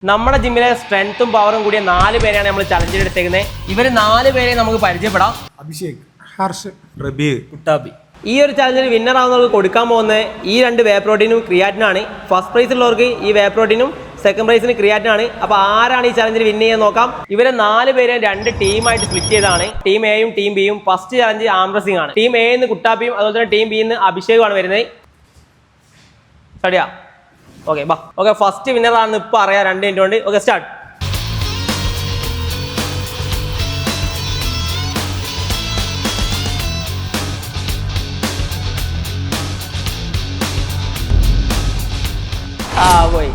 നമ്മുടെ ജിമ്മിലെ സ്ട്രെങ്ത്തും പവറും കൂടിയ 4 പേരെയാണ് നമ്മൾ ചലഞ്ചിൽ എടുത്തേക്കുന്നത്. ഇവർ 4 പേരെ നമുക്ക് പരിചയപ്പെടാം. അഭിഷേക്, ഹർഷ്, റബി, കുട്ടാബി. ഈ ഒരു ചലഞ്ചിൽ വിന്നർ ആവുന്നവർക്ക് കൊടുക്കാൻ പോകുന്നത് ഈ 2 വേ പ്രോട്ടീനും ക്രിയാറ്റിനാണ്. ഫസ്റ്റ് പ്രൈസ് ഉള്ളവർക്ക് ഈ വേ പ്രോട്ടീനും, സെക്കൻഡ് പ്രൈസിന് ക്രിയാറ്റിനാണ്. അപ്പോൾ ആരാണ് ഈ ചലഞ്ചിൽ വിൻ ചെയ്യാൻ നോക്കാം. ഇവരെ 4 പേരെ 2 ടീമായിട്ട് സ്പ്ലിറ്റ് ചെയ്താണ്. ടീം എയും ടീം ബിയും. ഫസ്റ്റ് ചലഞ്ച് ആംബ്രസിംഗ് ആണ്. ടീം എന്ന് കുട്ടാപ്പിയും അതുപോലെ തന്നെ ടീം ബിന്ന് അഭിഷേകുമാണ് വരുന്നത്. സ്റ്റാർട്ട് ഓക്കെ ബാ. ഓക്കെ, ഫസ്റ്റ് വിന്നർ ആണെന്ന് ഇപ്പൊ അറിയാം. 2 മിനിറ്റ് കൊണ്ട്. Okay, start. പോയി.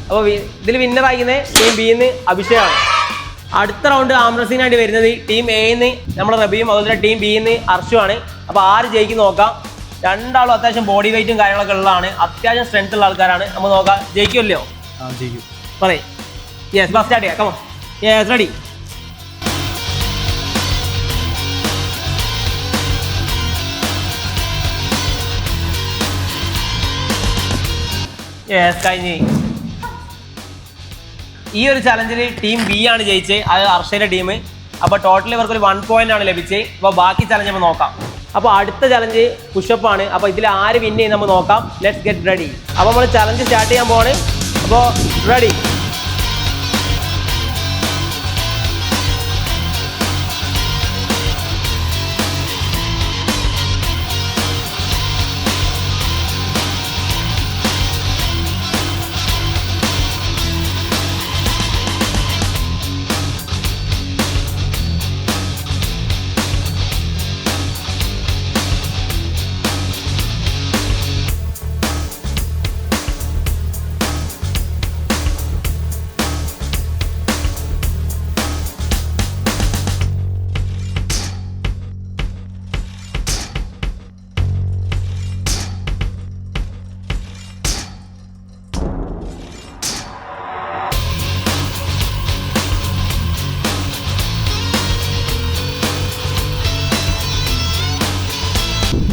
അപ്പോൾ ഇതിൽ വിന്നർ ആയിരിക്കുന്നത് ടീം ബിന്ന് അഭിഷേകാണ്. അടുത്ത റൗണ്ട് ആംബ്രസിനായിട്ട് വരുന്നത് ടീം എന്ന് നമ്മുടെ റബിയും അതുപോലെ തന്നെ ടീം ബിന്ന് ഹർഷുമാണ്. അപ്പോൾ ആര് ജയിക്കും നോക്കാം. രണ്ടാളും അത്യാവശ്യം ബോഡി വെയിറ്റും കാര്യങ്ങളൊക്കെ ഉള്ളതാണ്. അത്യാവശ്യം സ്ട്രെങ്ത് ഉള്ള ആൾക്കാരാണ്. നമ്മൾ നോക്കാം ജയിക്കുമല്ലോ. പറയേ. യെസ്, ബസ് സ്റ്റാർട്ട് ചെയ്യാം. കമോ. Yes, ready. യെസ്, കഴിഞ്ഞ്. ഈ ഒരു ചലഞ്ചിൽ ടീം ബി ആണ് ജയിച്ചത്. അത് ഹർഷയുടെ ടീം. അപ്പോൾ ടോട്ടൽ ഇവർക്ക് ഒരു 1 പോയിന്റ് ആണ് ലഭിച്ചത്. അപ്പോൾ ബാക്കി ചലഞ്ച് നമ്മൾ നോക്കാം. അപ്പോൾ അടുത്ത ചലഞ്ച് പുഷപ്പ് ആണ്. അപ്പോൾ ഇതിൽ ആര് വിൻ ചെയ്യും നമ്മൾ നോക്കാം. Let's get ready. അപ്പോൾ നമ്മൾ ചലഞ്ച് സ്റ്റാർട്ട് ചെയ്യാൻ പോവാണ്. അപ്പോൾ റെഡി.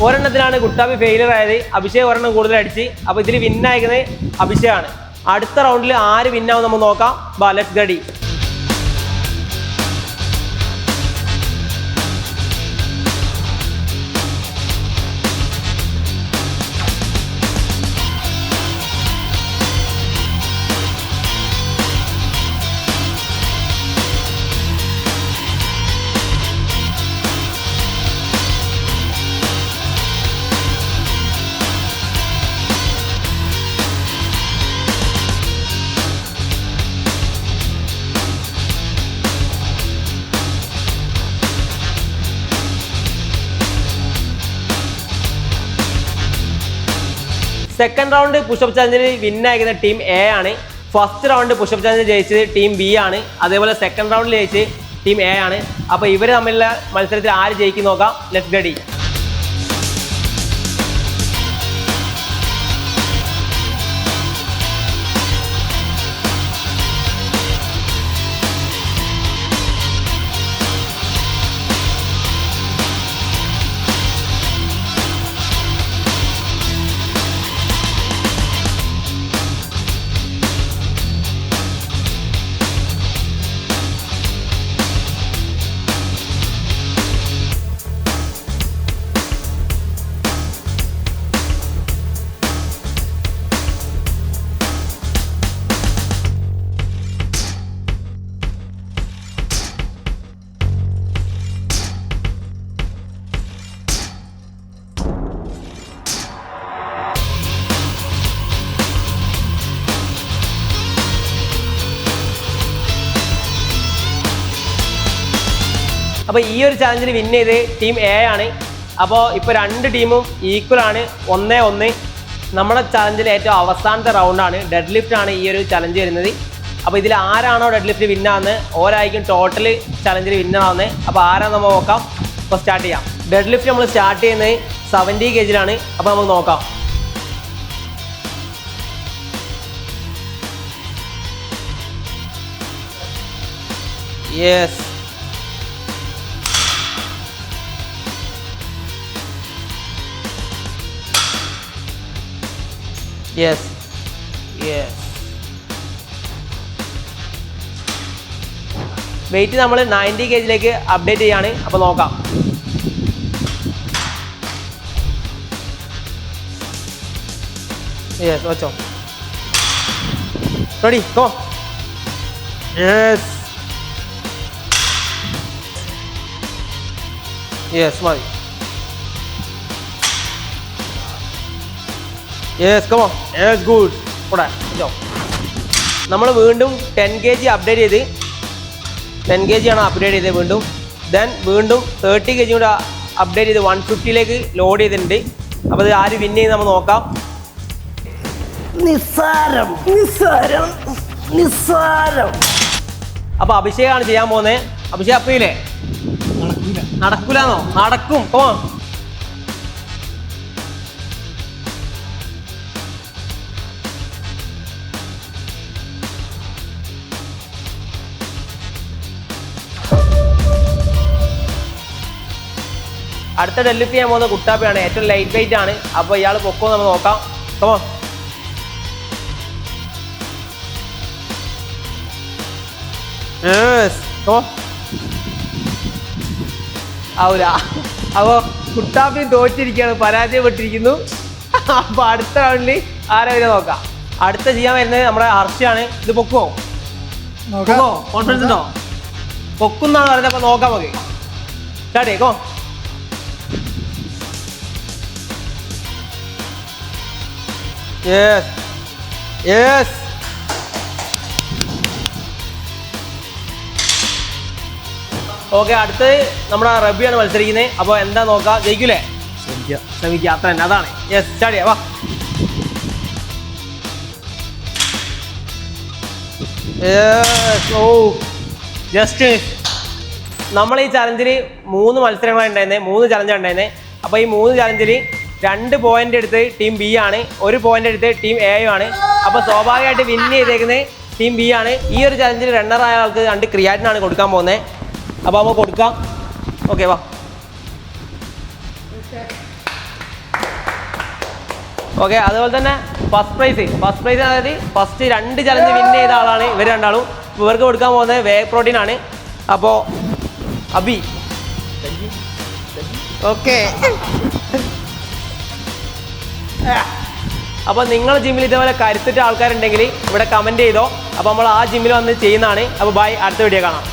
ഒരെണ്ണത്തിലാണ് കുട്ടാബി ഫെയിലിയർ ആയത്. അഭിഷേക് ഒരെണ്ണം കൂടുതൽ അടിച്ച്. അപ്പോൾ ഇതിൽ വിന്നയക്കുന്നത് അഭിഷേകാണ്. അടുത്ത റൗണ്ടിൽ ആര് വിന്നാവും നമ്മൾ നോക്കാം. ബാ, let's ready. Second round pushup ചലഞ്ചിൽ വിന്നായിരിക്കുന്ന ടീം എ ആണ്. ഫസ്റ്റ് റൗണ്ട് പുഷപ്പ് ചലഞ്ച് ജയിച്ചത് ടീം ബി ആണ്. അതേപോലെ സെക്കൻഡ് റൗണ്ടിൽ ജയിച്ചത് ടീം എ ആണ്. അപ്പോൾ ഇവർ തമ്മിലുള്ള മത്സരത്തിൽ ആര് ജയിക്കും നോക്കാം. Let's ready. അപ്പോൾ ഈ ഒരു ചലഞ്ചിൽ വിൻ ചെയ്ത് ടീം എ ആണ്. അപ്പോൾ ഇപ്പോൾ 2 ടീമും ഈക്വൽ ആണ്. 1-1. നമ്മുടെ ചലഞ്ചിൽ ഏറ്റവും അവസാനത്തെ റൗണ്ടാണ്. ഡെഡ് ലിഫ്റ്റ് ആണ് ഈ ഒരു ചലഞ്ച് വരുന്നത്. അപ്പോൾ ഇതിൽ ആരാണോ ഡെഡ് ലിഫ്റ്റ് വിന്നാകുന്നത് ഓരായിരിക്കും ടോട്ടൽ ചലഞ്ചിൽ വിന്നറാവുന്നത്. അപ്പോൾ ആരാണ് നമ്മൾ നോക്കാം. അപ്പോൾ സ്റ്റാർട്ട് ചെയ്യാം. ഡെഡ് ലിഫ്റ്റ് നമ്മൾ സ്റ്റാർട്ട് ചെയ്യുന്നത് 70 kg. അപ്പോൾ നമുക്ക് നോക്കാം. Yes, Yes. Yes. വെയിറ്റ് നമ്മൾ 90 kg അപ്ഡേറ്റ് ചെയ്യാണ്. അപ്പോൾ നോക്കാം. യെസ് വെച്ചോ. Ready go. യെസ് യെസ് മതി. Yes come on. Yes good. കൂടെ വെച്ചോ. നമ്മൾ വീണ്ടും 10 kg അപ്ഡേറ്റ് ചെയ്ത് 10 kg ആണ് അപ്ഗ്രേഡ് ചെയ്തത് വീണ്ടും. ദെൻ വീണ്ടും 30 kg കൂടെ അപ്ഡേറ്റ് ചെയ്ത് 150 ലോഡ് ചെയ്തിട്ടുണ്ട്. അപ്പോൾ ഇത് ആര് വിൻ ചെയ്ത് നമ്മൾ നോക്കാം. നിസ്സാരം നിസ്സാരം നിസ്സാരം. അപ്പോൾ അഭിഷേകാണ് ചെയ്യാൻ പോകുന്നത്. അഭിഷേക് അപ്പയില്ലേ? നടക്കൂലെന്നോ? നടക്കും. ഓ അടുത്ത ഡെലിവറി ചെയ്യാൻ പോകുന്ന കുട്ടാപ്പിയാണ്. ഏറ്റവും ലൈറ്റ് വെയിറ്റ് ആണ്. അപ്പോൾ ഇയാൾ പൊക്കോ നമ്മൾ നോക്കാം. കമോ. ആവൂല. അപ്പോൾ കുട്ടാപ്പി തോറ്റിരിക്കുകയാണ്, പരാജയപ്പെട്ടിരിക്കുന്നു. അപ്പോൾ അടുത്ത റൗണ്ടിൽ ആരെ വരെ നോക്കാം. അടുത്ത ചെയ്യാൻ വരുന്നത് നമ്മുടെ ഹർഷയാണ്. ഇത് പൊക്കുമോ? പൊക്കോ? കോൺഫിഡൻസ് ഉണ്ടോ? പൊക്കുന്നാണ് പറയുന്നത്. അപ്പോൾ നോക്കാം നമുക്ക്. സ്റ്റാർട്ട് ചെയ്തോ. Yes yes. ഓക്കെ, അടുത്ത് നമ്മുടെ റബിയാണ് മത്സരിക്കുന്നത്. അപ്പോൾ എന്താ നോക്കാം. ജയിക്കൂലേ? ശ്രമിക്കുക. അത്ര തന്നെ, അതാണ്. യെസ് സ്റ്റാർട്ട് ചെയ്യാം. വാ. യെസ്. ഓ ജസ്റ്റ് നമ്മൾ ഈ ചലഞ്ചിൽ 3 മത്സരങ്ങളാണ് ഉണ്ടായിരുന്നത്. 3 ചലഞ്ചാണ് ഉണ്ടായിരുന്നത്. അപ്പോൾ ഈ 3 ചലഞ്ചിൽ 2 പോയിന്റ് എടുത്ത് ടീം ബി ആണ്, 1 പോയിന്റ് എടുത്ത് ടീം എ ആണ്. അപ്പോൾ സ്വാഭാവികമായിട്ട് വിൻ ചെയ്തേക്കുന്നത് ടീം ബി ആണ്. ഈ ഒരു ചലഞ്ചിൽ റണ്ണറായ ആൾക്ക് 2 ക്രിയാറ്റിനാണ് കൊടുക്കാൻ പോകുന്നത്. അപ്പോൾ നമുക്ക് കൊടുക്കാം. ഓക്കെ വാ. ഓക്കെ, അതുപോലെ തന്നെ ഫസ്റ്റ് പ്രൈസ് അതായത് ഫസ്റ്റ് 2 ചലഞ്ച് വിൻ ചെയ്ത ആളാണ് ഇവർ രണ്ടാളും. ഇവർക്ക് കൊടുക്കാൻ പോകുന്നത് വേ പ്രോട്ടീൻ ആണ്. അപ്പോൾ അബി ഓക്കെ. അപ്പോൾ നിങ്ങൾ ജിമ്മിൽ ഇതേപോലെ കരുത്തിട്ട ആൾക്കാരുണ്ടെങ്കിൽ ഇവിടെ കമൻറ്റ് ചെയ്തോ. അപ്പോൾ നമ്മൾ ആ ജിമ്മിൽ വന്ന് ചെയ്യുന്നതാണ്. അപ്പോൾ ബൈ, അടുത്ത വീഡിയോ കാണാം.